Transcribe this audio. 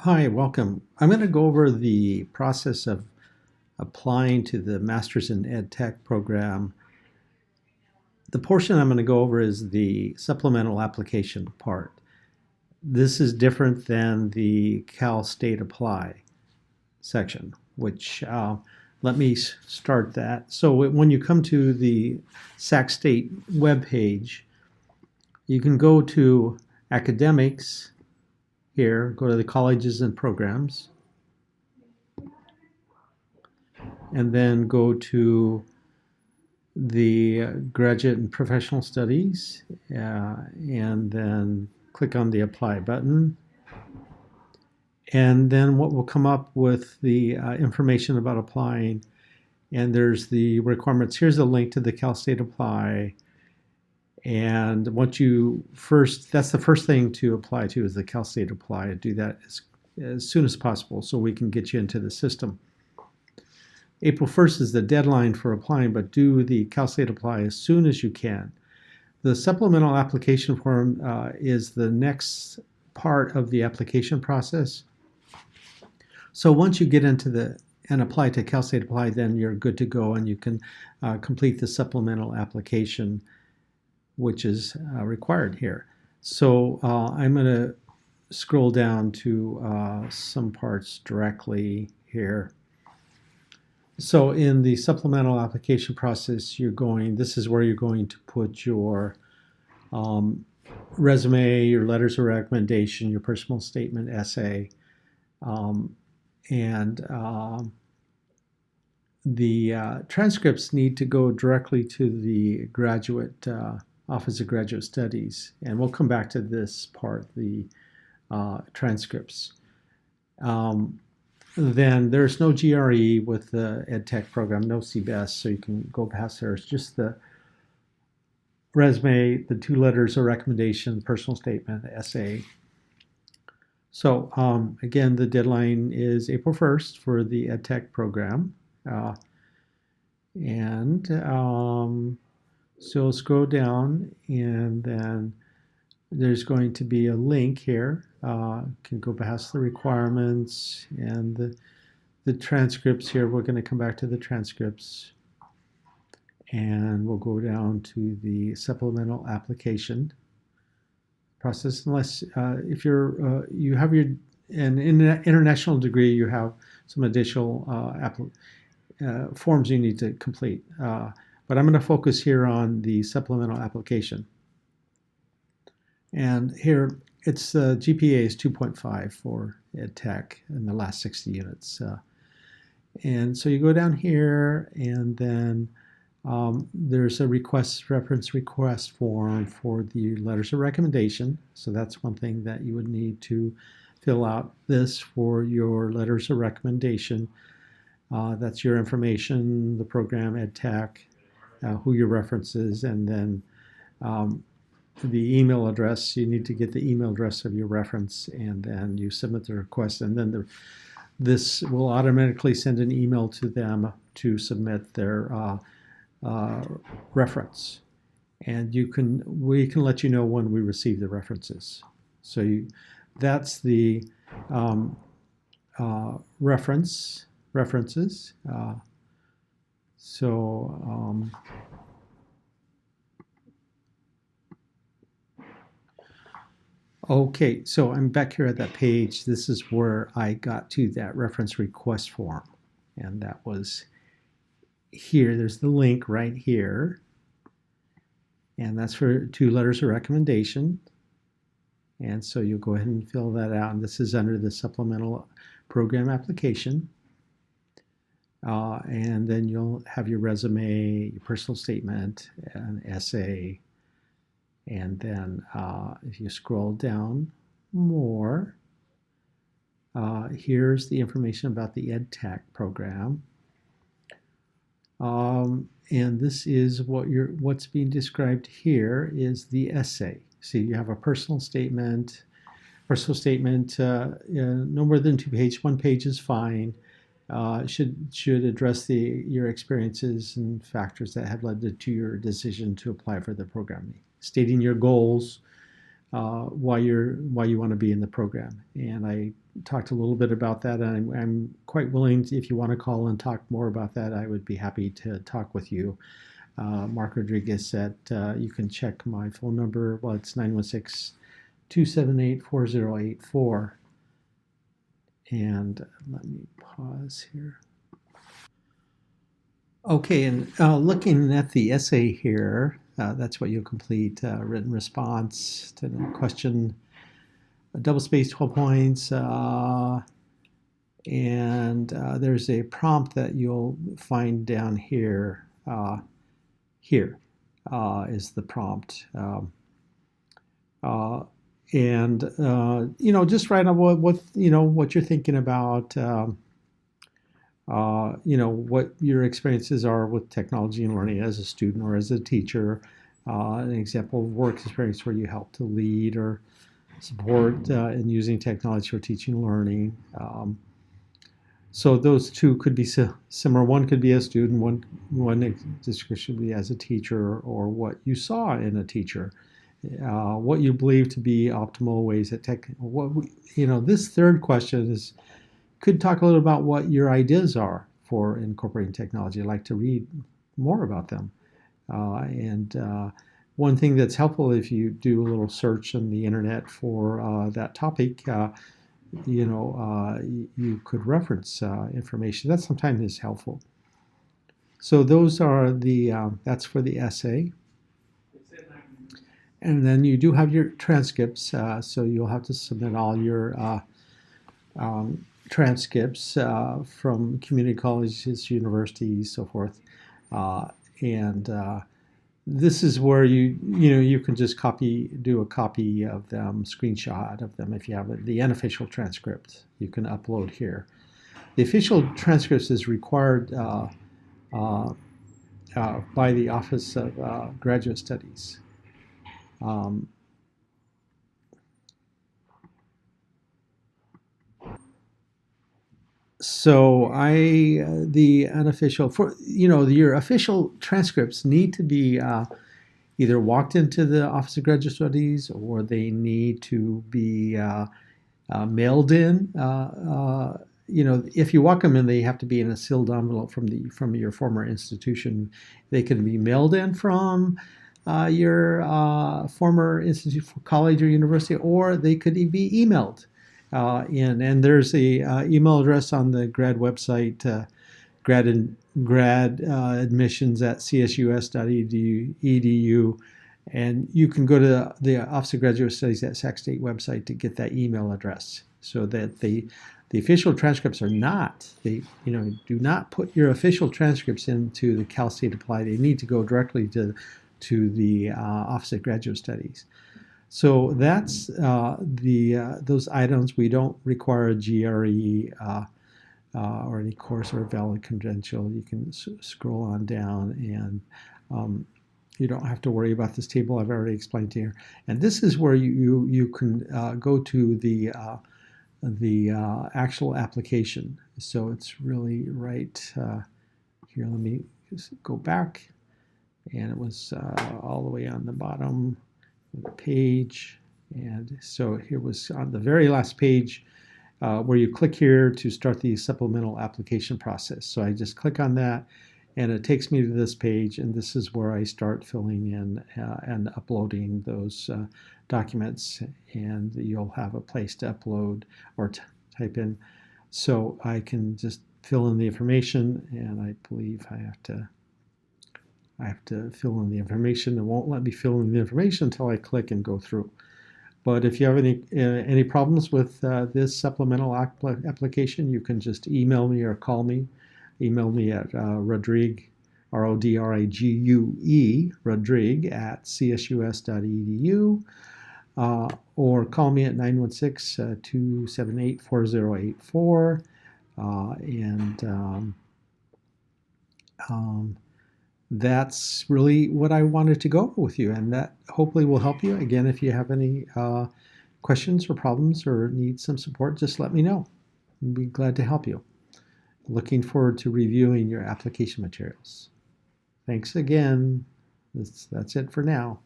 Hi, welcome. I'm going to go over the process of applying to the Masters in Ed Tech program. The portion I'm going to go over is the supplemental application part. This is different than the Cal State Apply section, which let me start that. So when you come to the Sac State webpage, you can go to Academics here, go to the colleges and programs, and then go to the graduate and professional studies, and then click on the apply button. And then what will come up with the information about applying, and there's the requirements. Here's a link to the Cal State Apply. And once you that's the first thing to apply to is the Cal State Apply. Do that as soon as possible so we can get you into the system. April 1st is the deadline for applying, but do the Cal State Apply as soon as you can. The supplemental application form is the next part of the application process. So once you get into and apply to Cal State Apply, then you're good to go and you can complete the supplemental application, which is required here. So I'm going to scroll down to some parts directly here. So in the supplemental application process, this is where you're going to put your resume, your letters of recommendation, your personal statement, essay, and the transcripts need to go directly to the graduate Office of Graduate Studies, and we'll come back to this part, the transcripts. Then there's no GRE with the EdTech program, no CBS, so you can go past there. It's just the resume, the 2 letters of recommendation, personal statement, essay. So again, the deadline is April 1st for the EdTech program. So scroll down, and then there's going to be a link here. Can go past the requirements and the transcripts here. We're going to come back to the transcripts, and we'll go down to the supplemental application process. Unless if you have an international degree, you have some additional forms you need to complete. But I'm going to focus here on the supplemental application. And here, its GPA is 2.5 for EdTech in the last 60 units. And so you go down here, and then there's a reference request form for the letters of recommendation. So that's one thing that you would need to fill out this for your letters of recommendation. That's your information, the program, EdTech, who your references, and then the email address. You need to get the email address of your reference, and then you submit the request, and then this will automatically send an email to them to submit their reference. And we can let you know when we receive the references. So that's the references. Okay, so I'm back here at that page. This is where I got to that reference request form, and that was here. There's the link right here, and that's for 2 letters of recommendation. And so you'll go ahead and fill that out, and this is under the supplemental program application. And then you'll have your resume, your personal statement, an essay, and then if you scroll down more, here's the information about the EdTech program. And this is what's being described here is the essay. So you have a personal statement. No more than 2 pages. 1 page is fine. Should address your experiences and factors that have led to your decision to apply for the program. Stating your goals, why you want to be in the program. And I talked a little bit about that, and I'm quite willing to, if you want to call and talk more about that, I would be happy to talk with you. Mark Rodriguez at, you can check my phone number. Well, it's 916-278-4084. And let me pause here. Okay, and looking at the essay here, that's what you'll complete, written response to the question, a double space, 12 points, and there's a prompt that you'll find down here. Here is the prompt. And just write on what you're thinking about, what your experiences are with technology and learning as a student or as a teacher, an example of work experience where you help to lead or support in using technology for teaching and learning. So those two could be similar. One could be a student, one description would be as a teacher, or what you saw in a teacher, what you believe to be optimal ways that this third question could talk a little about what your ideas are for incorporating technology. I'd like to read more about them. And one thing that's helpful, if you do a little search on the internet for that topic, you could reference information. That sometimes is helpful. So those are that's for the essay. And then you do have your transcripts, so you'll have to submit all your transcripts from community colleges, universities, so forth. And this is where you can just do a copy of them, screenshot of them if you have the unofficial transcript. You can upload here. The official transcripts is required by the Office of Graduate Studies. So the unofficial your official transcripts need to be either walked into the Office of Graduate Studies, or they need to be mailed in. If you walk them in, they have to be in a sealed envelope from your former institution. They can be mailed in from your former institute, college, or university, or they could be emailed in. And there's a email address on the grad website, grad admissions at csus.edu, and you can go to the Office of Graduate Studies at Sac State website to get that email address, so that the official transcripts are not, do not put your official transcripts into the Cal State Apply. They need to go directly to the Office of Graduate Studies. So that's those items. We don't require a GRE or any course or valid credential. You can scroll on down, and you don't have to worry about this table I've already explained to you. And this is where you can go to the actual application. So it's really right here. Let me just go back, and it was all the way on the bottom of the page. And so here was on the very last page, where you click here to start the supplemental application process. So I just click on that, and it takes me to this page, and this is where I start filling in and uploading those documents, and you'll have a place to upload or type in. So I can just fill in the information, and I believe I have to fill in the information. It won't let me fill in the information until I click and go through. But if you have any problems with this supplemental application, you can just email me or call me. Email me at Rodrigue, Rodrigue, Rodrigue at csus.edu, or call me at 916-278-4084. That's really what I wanted to go over with you, and that hopefully will help you. Again, if you have any questions or problems or need some support, just let me know. I'd be glad to help you. Looking forward to reviewing your application materials. Thanks again. That's it for now.